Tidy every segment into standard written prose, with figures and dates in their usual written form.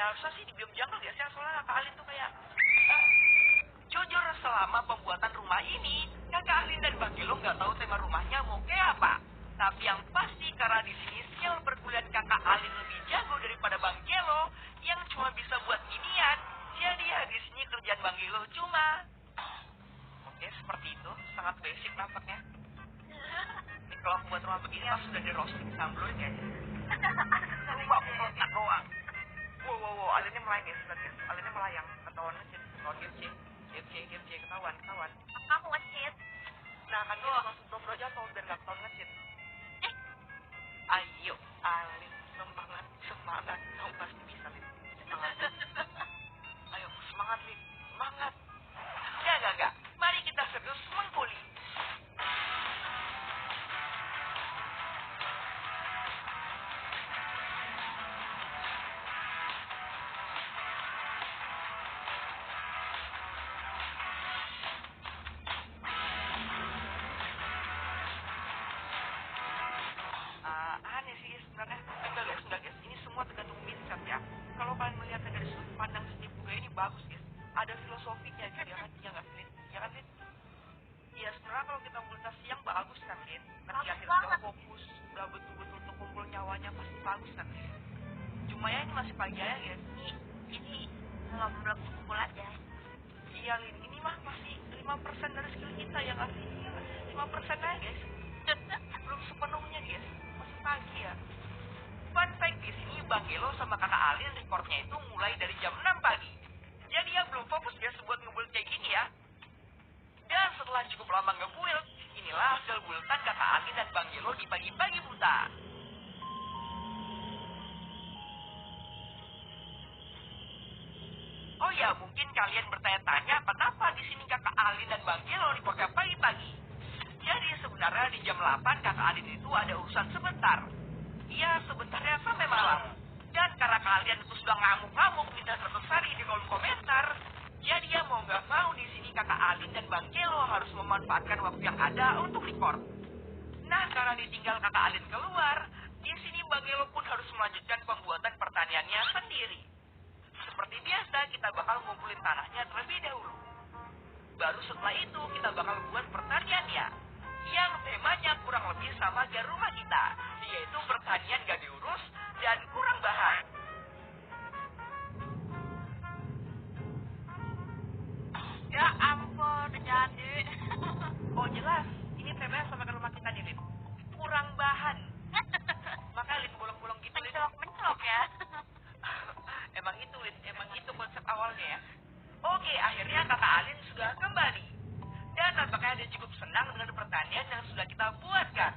Harusnya sih dibiam jangan ya, soalnya Kakak Alin tuh kayak jujur selama pembuatan rumah ini, Kakak Alin dan Bang Gelo nggak tahu tema rumahnya mau kayak apa. Tapi yang pasti karena di sini skill berkuliah Kakak Alin lebih jago daripada Bang Gelo yang cuma bisa buat ginian. Jadi ya di sini kerjaan Bang Gelo cuma oke seperti itu, sangat basic nampaknya. Ini kalau aku buat rumah begini langsung udah di roasting samblur ya. Rumah peletak doang. Wow, Alinnya melayang guys, lihat guys. Alinnya melayang, ketahuan ngecit, ketahuan GFC, ketahuan. Aku ngecit. Nah kan dia langsung dobro jatuh biar gak ketahuan ngecit. Ayo, Alin, semangat, kamu pasti bisa, Lin. Semangat. Ayo, semangat, Lin, semangat. Enggak. Mari kita serius mengkuli. Aneh sih sebenarnya. Enggak guys. Ini semua tergantung mindset ya. Kalau kalian melihatnya dari sudut pandang seni budaya ini bagus guys. Ada filosofinya gitu ya kan? Ya nggak Lin? Ya kan Lin? Iya sebenarnya kalau kita mobilitas siang bagus kan Lin? Nanti akhirnya udah fokus, udah betul-betul terkumpul nyawanya pasti bagus kan Lin? Cuma ya ini masih pagi aja guys. Ini belum kumpul aja. Iya Lin, ini mah masih 5% dari skill kita ya nggak sih? 5% aja guys. Belum sepenuhnya guys. Masih pagi ya. Fun fact di sini Bang Gelo sama Kakak Alin recordnya itu mulai dari jam 6 pagi. Jadi ya belum fokus ya buat ngebuild kayak gini ya. Dan setelah cukup lama ngebuild, inilah hasil buildan Kakak Alin dan Bang Gelo di pagi-pagi buta. Oh ya, mungkin kalian bertanya-tanya kenapa di sini Kakak Alin dan Bang Gelo reportnya pagi-pagi. Jadi sebenarnya di jam 8 Kakak Alin itu ada urusan sebentar. Iya, sebentarnya sampai malam. Dan karena kalian itu sudah ngamuk-ngamuk minta 100 hari di kolom komentar, jadi ya mau nggak mau di sini Kakak Alin dan Bang Gelo harus memanfaatkan waktu yang ada untuk record. Nah, karena ditinggal Kakak Alin keluar, di sini Bang Gelo pun harus melanjutkan pembuatan pertaniannya sendiri. Seperti biasa, kita bakal ngumpulin tanahnya terlebih dahulu. Baru setelah itu kita bakal buat pertaniannya, yang temanya kurang lebih sama kayak rumah kita, yaitu pertanian gak diurus dan kurang bahan. Ya ampun, jadi. Oh jelas, ini temanya sama kayak rumah kita nih, Lin. Kurang bahan. Makanya Lin bolong-bolong gitu, Lin. Mencolok ya. Emang itu konsep awalnya ya. Oke, akhirnya Kakak Alin sudah kembali. Dan nampaknya dia cukup senang dengan pertanian yang sudah kita buatkan.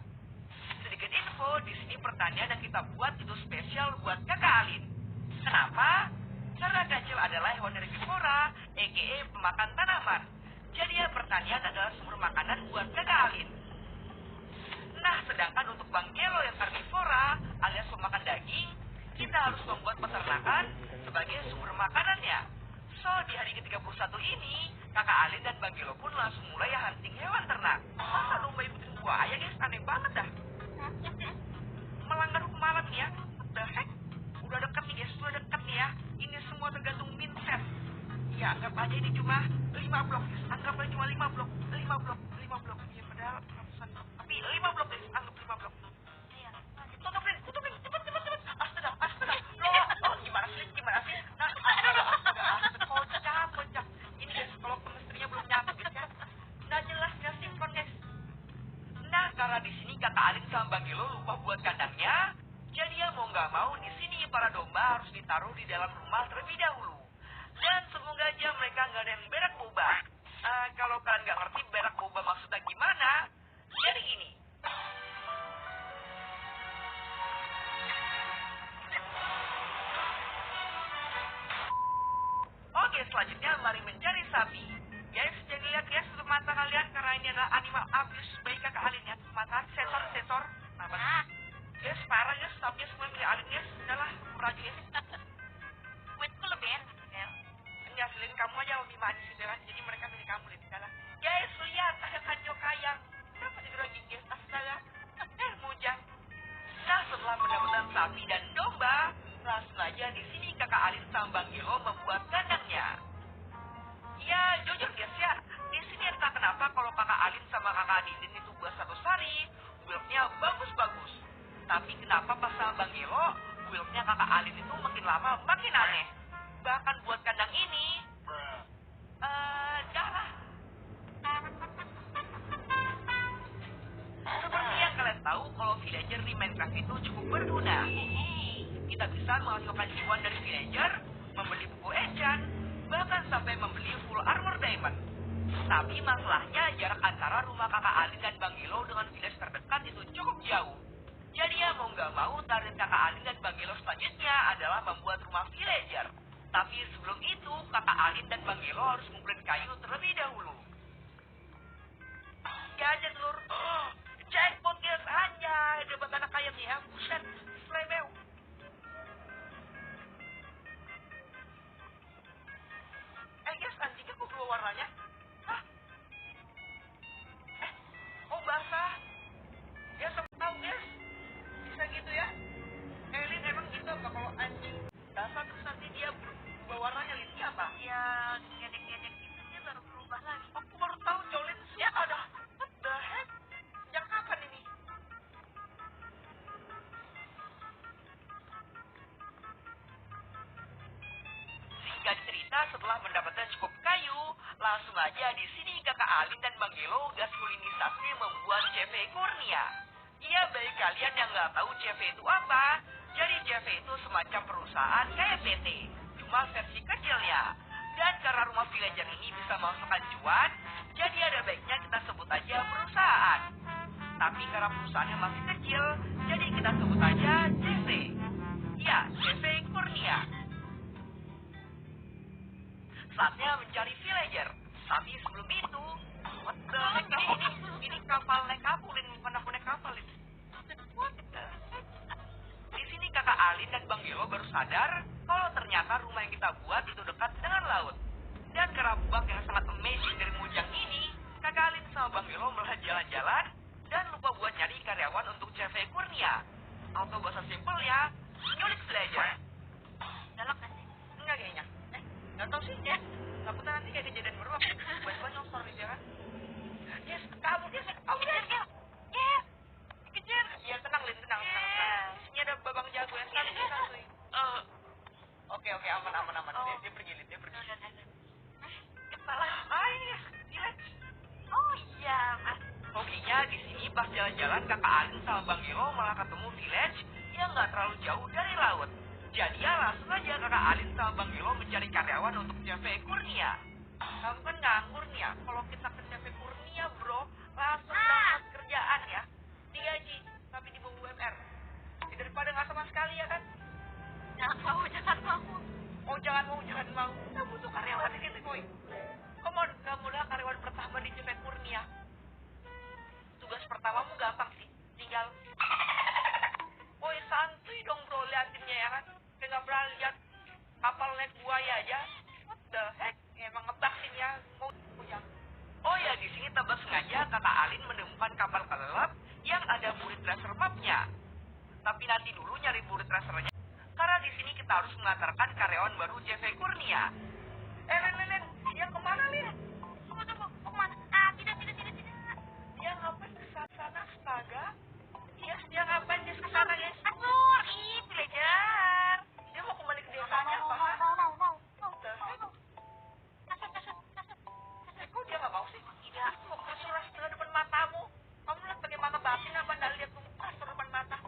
Sedikit info, di sini pertanian yang kita buat itu spesial buat Kakak Alin. Kenapa? Karena kacil adalah hewan herbivora, a.k.a. pemakan tanaman. Jadi ya pertanian adalah sumber makanan buat Kakak Alin. Nah, sedangkan untuk Bang Gelo yang karnivora alias pemakan daging, kita harus membuat peternakan sebagai sumber makanannya. So, di hari ke-31 ini, Kakak Alin dan Bang Gelo pun langsung mulai hunting hewan ternak. Masa lomba ikutin buaya guys, aneh banget dah. Melanggar hukum alam nih ya. The heck? Udah deket nih guys, udah deket nih ya. Ini semua tergantung mindset. Ya, anggap aja ini cuma 5 blok guys. Anggap aja cuma 5 blok. 5 blok. Ya, padahal ratusan. Tapi 5 blok guys, anggap 5 blok. Iya. Tutupin, cepet. Astaga. Loh, gimana sih? Nah, astaga. Kocak. Ini guys, kalau chemistry-nya belum nyatu guys ya. Nggak jelas, nggak sinkron guys. Nah, karena di sini Kakak Alin sama Bang Gelo lupa buat kandangnya, jadi ya mau nggak mau di sini para domba harus ditaruh di dalam rumah terlebih dahulu. Dan semoga aja mereka nggak ada yang berak boba. Kalau kalian nggak ngerti berak boba maksudnya gimana, jadi gini. Oke, selanjutnya mari mencari sapi. Guys, jadi lihat guys untuk mata kalian karena ini adalah animal abuse baik Kakak Alin ya. Mata sensor. Nah, guys, parah guys, sapinya semua milik Alin guys. Udahlah, merajuk ya. Kuitku lebih enak, Bel. Enggak, Lin, kamu aja lebih manis sih, Bella. Jadi mereka milih kamu, Lin. Udahlah. Guys, lihat ada kanjok ayam. Kenapa digerogin guys? Astaga. Mujang. Nah, setelah mendapatkan sapi dan domba, langsung aja di sini Kakak Alin sama makin lama makin aneh. Bahkan buat kandang ini, dah lah. Seperti yang kalian tahu, kalau villager di Minecraft itu cukup berguna. Kita bisa menghasilkan cuan dari villager, membeli buku enchant, bahkan sampai membeli full armor diamond. Tapi masalahnya jarak antara rumah kakak Alin dan Bang Gelo dengan village terdekat itu cukup jauh. Jadi ya mau nggak mau target kakak Alin dan Bang Gelo selanjutnya adalah membuat rumah villager. Tapi sebelum itu kakak Alin dan Bang Gelo harus ngumpulin kayu terlebih dahulu. Ya aja telur. Jackpot guys aja. Dapat anak ayamnya ya. Buset. Slebeu. Guys, anjingnya kok berubah warnanya? Hah? Oh basah. Ya sempat tahu guys. Bisa gitu ya? Elin emang gitu apa kalau anjing basah terus nanti dia berubah warnanya Lin? Iya apa? Ya, gedek-gedek gitu dia baru berubah lagi. Aku baru tahu Jolin ya ada. What the heck? Sejak kapan ini? Singkat cerita, setelah mendapatkan cukup kayu, langsung aja di sini kakak Alin dan Bang Gelo gaskulinisasi membuat CV Kurnia. Iya, bagi kalian yang nggak tahu CV itu apa, jadi CV itu semacam perusahaan kayak PT, cuma versi kecilnya. Dan karena rumah villager ini bisa menghasilkan cuan, jadi ada baiknya kita sebut aja perusahaan. Tapi karena perusahaannya masih kecil, jadi kita sebut aja CV. Ya, CV Kurnia. Saatnya mencari villager. Tapi sebelum itu, what the heck, ini kapal naik kapal, Lin. Bukan aku naik kapal, Lin. What the heck? Di sini kakak Alin dan Bang Gelo baru sadar kalau ternyata rumah yang kita buat itu dekat dengan laut. Dan karena bug yang sangat amazing dari Mojang ini, kakak Alin sama Bang Gelo malah jalan-jalan dan lupa buat nyari karyawan untuk CV Kurnia. Atau bahasa simpelnya, nyulik villager. Galak kan sih? Enggak kayaknya. Nggak tahu sih ya. Takutnya nanti kayak kejadian beruang. Banyak nyosor gitu ya kan. Yes, kamu Yes. Dikejar. Iya, tenang Lin, tenang. Ini ada babang jago yang santuy. Oke, aman. Dia pergi, Lin, dia pergi. Kepala. Iya, relax. Oh iya, Mas. Hokinya di sini pas jalan-jalan kakak Alin sama Bang Gelo malah ketemu village yang nggak terlalu jauh dari laut. Jadi ya langsung aja kakak Alin sama Bang Gelo mencari karyawan untuk CV Kurnia. Kamu kan nganggur nih ya. Kalau kita ke CV Kurnia bro, langsung dapat kerjaan ya. Digaji, tapi di bawah UMR. Ya, daripada nggak sama sekali ya kan. Jangan mau. Oh jangan mau. Kita butuh karyawan di sini boy. Come on, kamu adalah karyawan pertama di CV Kurnia. Tugas pertamamu gampang sih. Tinggal boy santuy dong bro liatinnya ya kan. Kayak nggak pernah lihat kapal naik buaya aja. What the heck? Emang ngebaksin ya. Oh ya, di sini tanpa sengaja kakak Alin menemukan kapal kelelep yang ada buri tracer mapnya. Tapi nanti dulu nyari buri tracernya. Karena di sini kita harus mengantarkan karyawan baru CV Kurnia. Lin, dia kemana Lin? Tunggu. Mau kemana? Tidak. Dia ngapain ke sana astaga? Yes, dia ngapain ke sana guys? Aduh, villager. Dia mau kembali ke desanya apa? Mau. Kok dia nggak mau sih? Tidak. Mau kesuras di depan matamu. Kamu lihat bagaimana batin apa anda lihat kesuras di depan mata?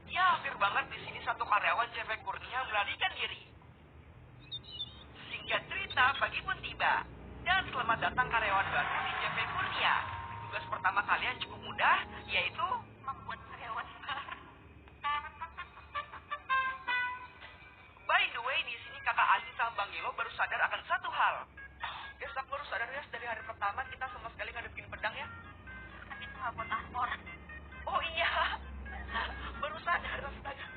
Ya, hampir banget di sini satu karyawan CV Kurnia melarikan diri. Singkat cerita, pagi pun tiba. Dan selamat datang karyawan baru di CV Kurnia. Tugas pertama kalian cukup mudah, yaitu Membuat karyawan baru. by the way, di sini kakak Alin sama Bang Gelo baru sadar akan satu hal. Guys, aku baru sadar guys, dari hari pertama kita sama sekali ngadepin pedang ya. Kan itu nggak buat armor. Oh iya, baru sadar astaga.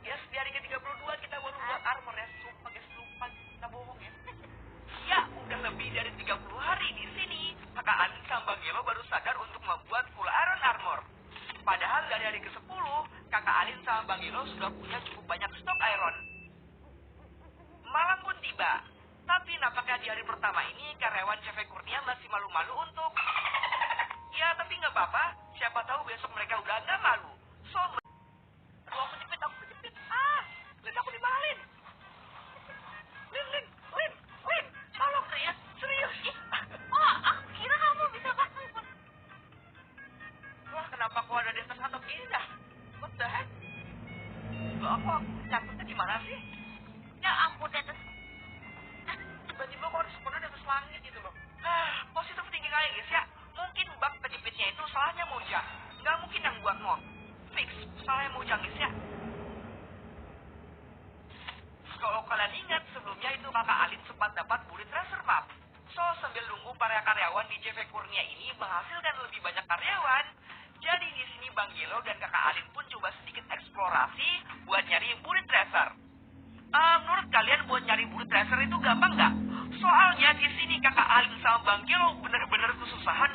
Yes, di hari ke-32 kita baru buat armor ya. Sumpah guys, lupa kita bohong ya. Ya, udah lebih dari 30 hari di sini. Kakak Alin sama Bang Gelo baru sadar untuk membuat full iron armor. Padahal dari hari ke-10, kakak Alin sama Bang Gelo sudah punya cukup banyak stok iron. Malam pun tiba. Tapi nampaknya di hari pertama ini karyawan CV Kurnia masih malu-malu untuk... Ya, tapi nggak apa-apa. Siapa tahu besok mereka Kakak Alin sempat dapat bullet tracer, Pap. So, sambil nunggu para karyawan di CV Kurnia ini menghasilkan lebih banyak karyawan, jadi di sini Bang Gelo dan Kakak Alin pun coba sedikit eksplorasi buat nyari bullet tracer. Menurut kalian buat nyari bullet tracer itu gampang nggak? Soalnya di sini Kakak Alin sama Bang Gelo bener-bener kesusahan